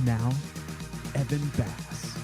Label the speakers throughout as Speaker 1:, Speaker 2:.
Speaker 1: And now, Evan Bass.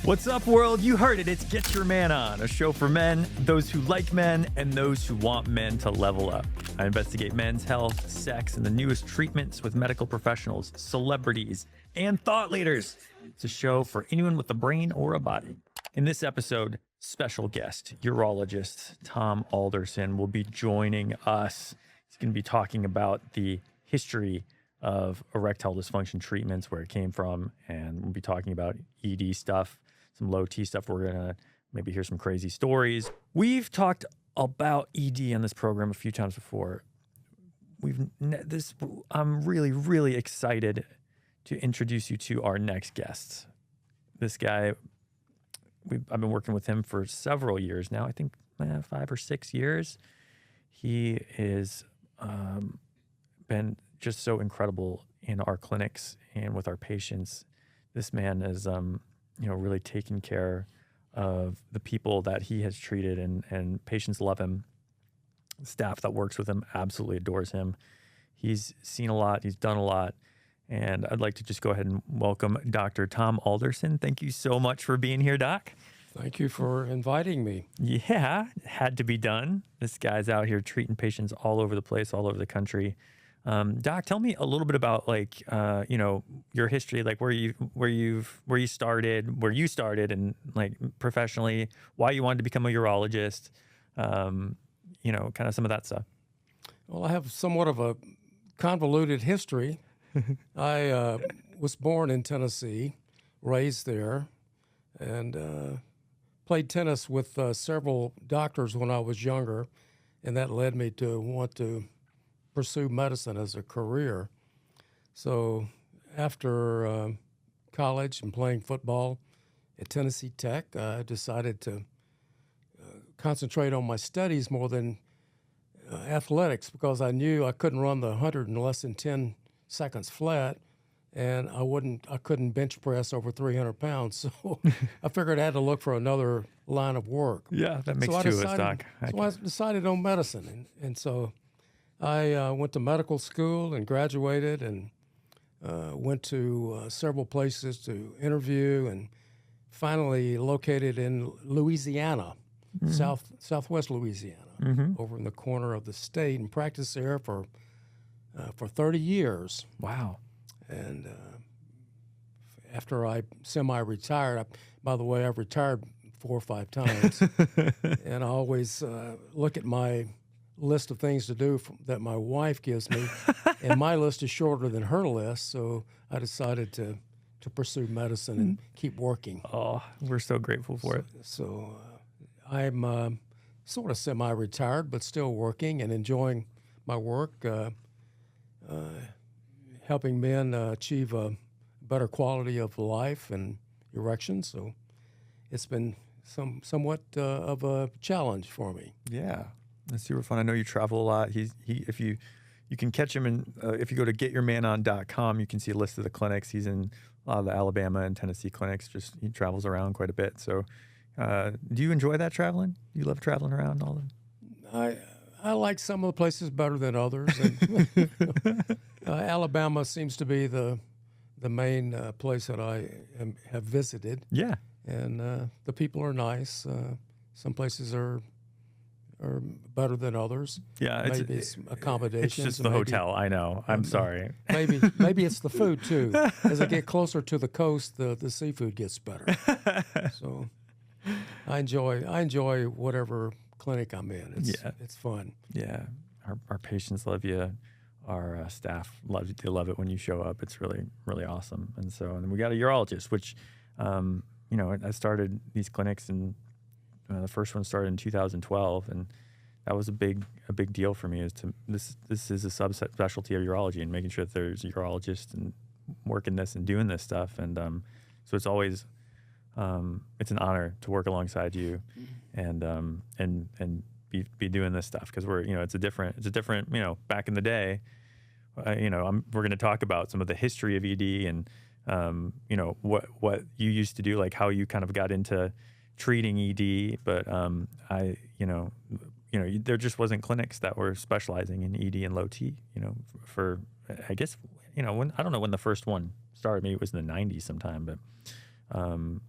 Speaker 2: What's up, world? You heard it. It's Get Your Man On, a show for men, those who like men, and those who want men to level up. I investigate men's health, sex, and the newest treatments with medical professionals, celebrities, and thought leaders. It's a show for anyone with a brain or a body. In this episode, special guest, urologist Tom Alderson will be joining us. He's going to be talking about the history of erectile dysfunction treatments, where it came from, and we'll be talking about ED stuff, some low T stuff. We're going to maybe hear some crazy stories. We've talked about ED on this program a few times before. I'm really, really excited to introduce you to our next guest. This guy, I've been working with him for several years now. I think 5 or 6 years. He is been just so incredible in our clinics and with our patients. This man is, really taking care of the people that he has treated, and patients love him. Staff that works with him absolutely adores him. He's seen a lot. He's done a lot. And I'd like to just go ahead and welcome Dr. Tom Alderson. Thank you so much for being here, Doc.
Speaker 3: Thank you for inviting me.
Speaker 2: Yeah, it had to be done. This guy's out here treating patients all over the place, all over the country. Doc, tell me a little bit about your history, like where you started and like professionally, why you wanted to become a urologist, kind of some of that stuff.
Speaker 3: Well, I have somewhat of a convoluted history. I was born in Tennessee, raised there, and played tennis with several doctors when I was younger, and that led me to want to pursue medicine as a career. So after college and playing football at Tennessee Tech, I decided to concentrate on my studies more than athletics, because I knew I couldn't run the 100 in less than 10 seconds flat, and I couldn't bench press over 300 pounds. So I figured I had to look for another line of work.
Speaker 2: Yeah, that makes two of us, Doc.
Speaker 3: So I decided on medicine, and so I went to medical school and graduated, and went to several places to interview, and finally located in Louisiana, southwest Louisiana, over in the corner of the state, and practiced there for 30 years.
Speaker 2: Wow.
Speaker 3: And after I semi-retired, by the way, I've retired 4 or 5 times, and I always look at my list of things to do that my wife gives me, and my list is shorter than her list, so I decided to pursue medicine and keep working.
Speaker 2: Oh, we're so grateful for it.
Speaker 3: So I'm sort of semi-retired, but still working and enjoying my work, helping men achieve a better quality of life and erections. So it's been somewhat of a challenge for me.
Speaker 2: Yeah, that's super fun. I know you travel a lot. If you can catch him in, if you go to getyourmanon.com, you can see a list of the clinics. He's in a lot of the Alabama and Tennessee clinics. He travels around quite a bit. So do you enjoy that traveling? Do you love traveling around all the?
Speaker 3: I like some of the places better than others. And, Alabama seems to be the main place that I have visited.
Speaker 2: Yeah.
Speaker 3: And the people are nice. Some places are better than others.
Speaker 2: Yeah,
Speaker 3: maybe it's accommodations.
Speaker 2: It's just the hotel. I know. I'm sorry.
Speaker 3: Maybe it's the food too. As I get closer to the coast, the seafood gets better. So I enjoy whatever clinic I'm in. It's fun.
Speaker 2: Yeah, our patients love you. Our staff loves you. They love it when you show up. It's really, really awesome. And then we got a urologist, which, I started these clinics, and the first one started in 2012, and that was a big deal for me. This is a subspecialty of urology, and making sure that there's a urologist and working this and doing this stuff. And so it's always it's an honor to work alongside you, and be doing this stuff, because it's a different back in the day. We're going to talk about some of the history of ED and what you used to do, like how you kind of got into treating ED, but there just wasn't clinics that were specializing in ED and low T, for I guess when I don't know when the first one started. Maybe it was in the 90s sometime, but and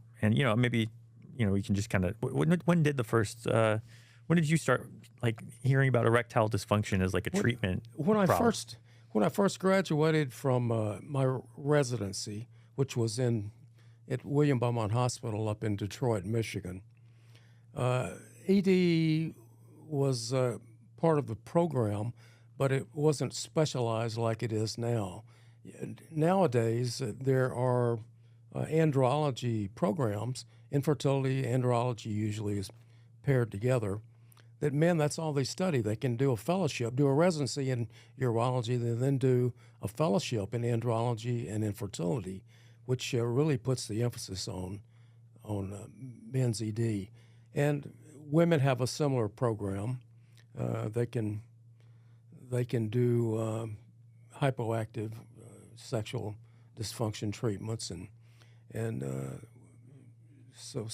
Speaker 2: maybe we can just kind of when did the first when did you start like hearing about erectile dysfunction as like a treatment problem?
Speaker 3: When I first graduated from my residency, which was at William Beaumont Hospital up in Detroit, Michigan, ED was part of the program, but it wasn't specialized like it is now. Nowadays, there are andrology programs. Infertility, andrology usually is paired together. That men, that's all they study. They can do a fellowship, do a residency in urology, they then do a fellowship in andrology and infertility, which really puts the emphasis on men's ED. And women have a similar program. They can do hypoactive sexual dysfunction treatments, and so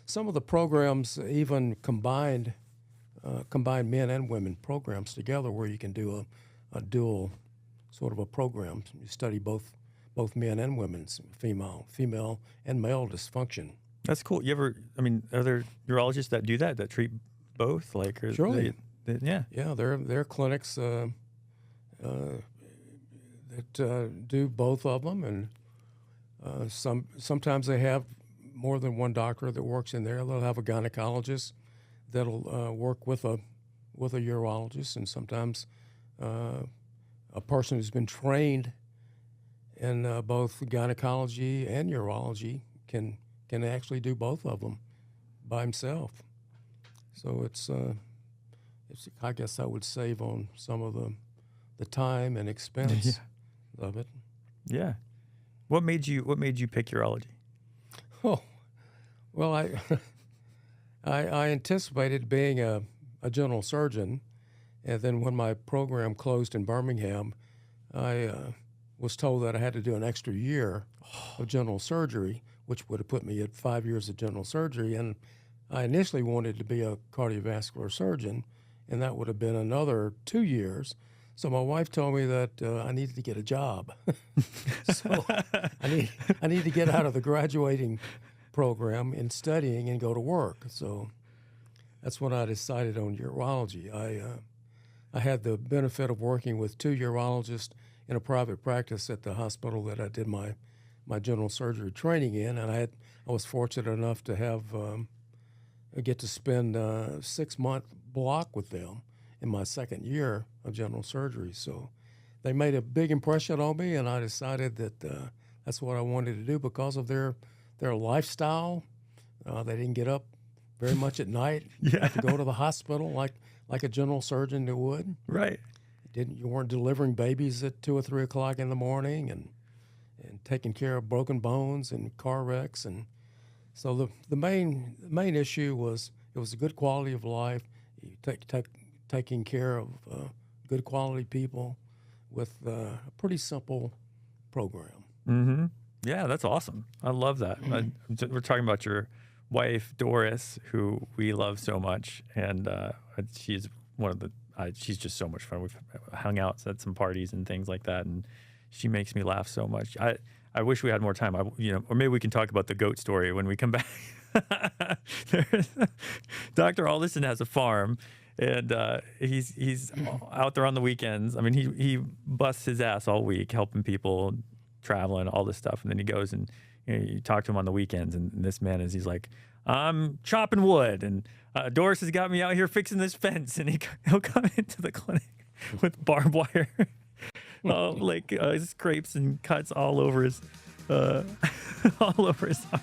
Speaker 3: some of the programs even combine men and women programs together, where you can do a dual sort of a program. You study both men and women's female and male dysfunction.
Speaker 2: That's cool. Are there urologists that do that treat both? Like,
Speaker 3: surely.
Speaker 2: Yeah.
Speaker 3: There are clinics that do both of them, and sometimes they have more than one doctor that works in there. They'll have a gynecologist that'll work with a urologist, and sometimes a person who's been trained in both gynecology and urology can actually do both of them by himself. So it's I guess I would save on some of the time and expense of it.
Speaker 2: Yeah. What made you pick urology?
Speaker 3: Oh, well, I anticipated being a general surgeon, and then when my program closed in Birmingham, I was told that I had to do an extra year of general surgery, which would have put me at 5 years of general surgery. And I initially wanted to be a cardiovascular surgeon, and that would have been another 2 years. So my wife told me that I needed to get a job. So I need to get out of the graduating program and studying and go to work. So that's when I decided on urology. I had the benefit of working with 2 urologists in a private practice at the hospital that I did my general surgery training in, and I was fortunate enough to have get to spend a 6-month block with them in my second year of general surgery. So they made a big impression on me, and I decided that that's what I wanted to do because of their lifestyle. They didn't get up very much at night. You had to go to the hospital like a general surgeon would.
Speaker 2: Right.
Speaker 3: You weren't delivering babies at 2 or 3 o'clock in the morning and taking care of broken bones and car wrecks. And so the main issue was it was a good quality of life. You taking care of good quality people with a pretty simple program.
Speaker 2: Mm-hmm. Yeah, that's awesome. I love that. We're talking about your wife, Doris, who we love so much, and she's she's just so much fun. We've hung out at some parties and things like that, and she makes me laugh so much. I wish we had more time. Or maybe we can talk about the goat story when we come back. Dr. Alderson has a farm, and he's out there on the weekends. I mean, he busts his ass all week helping people, traveling, all this stuff, and then he goes and you talk to him on the weekends, and this man he's like, I'm chopping wood, and Doris has got me out here fixing this fence, and he'll come into the clinic with barbed wire, scrapes and cuts all over his all over his arm.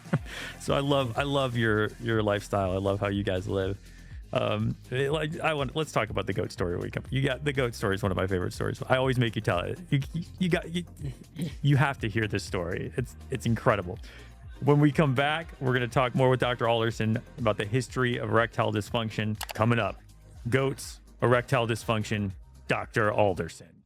Speaker 2: So I love your lifestyle. I love how you guys live. Let's talk about the goat story when we come. The goat story is one of my favorite stories. I always make you tell it. You have to hear this story. It's incredible. When we come back, we're going to talk more with Dr. Alderson about the history of erectile dysfunction. Coming up, goats, erectile dysfunction, Dr. Alderson.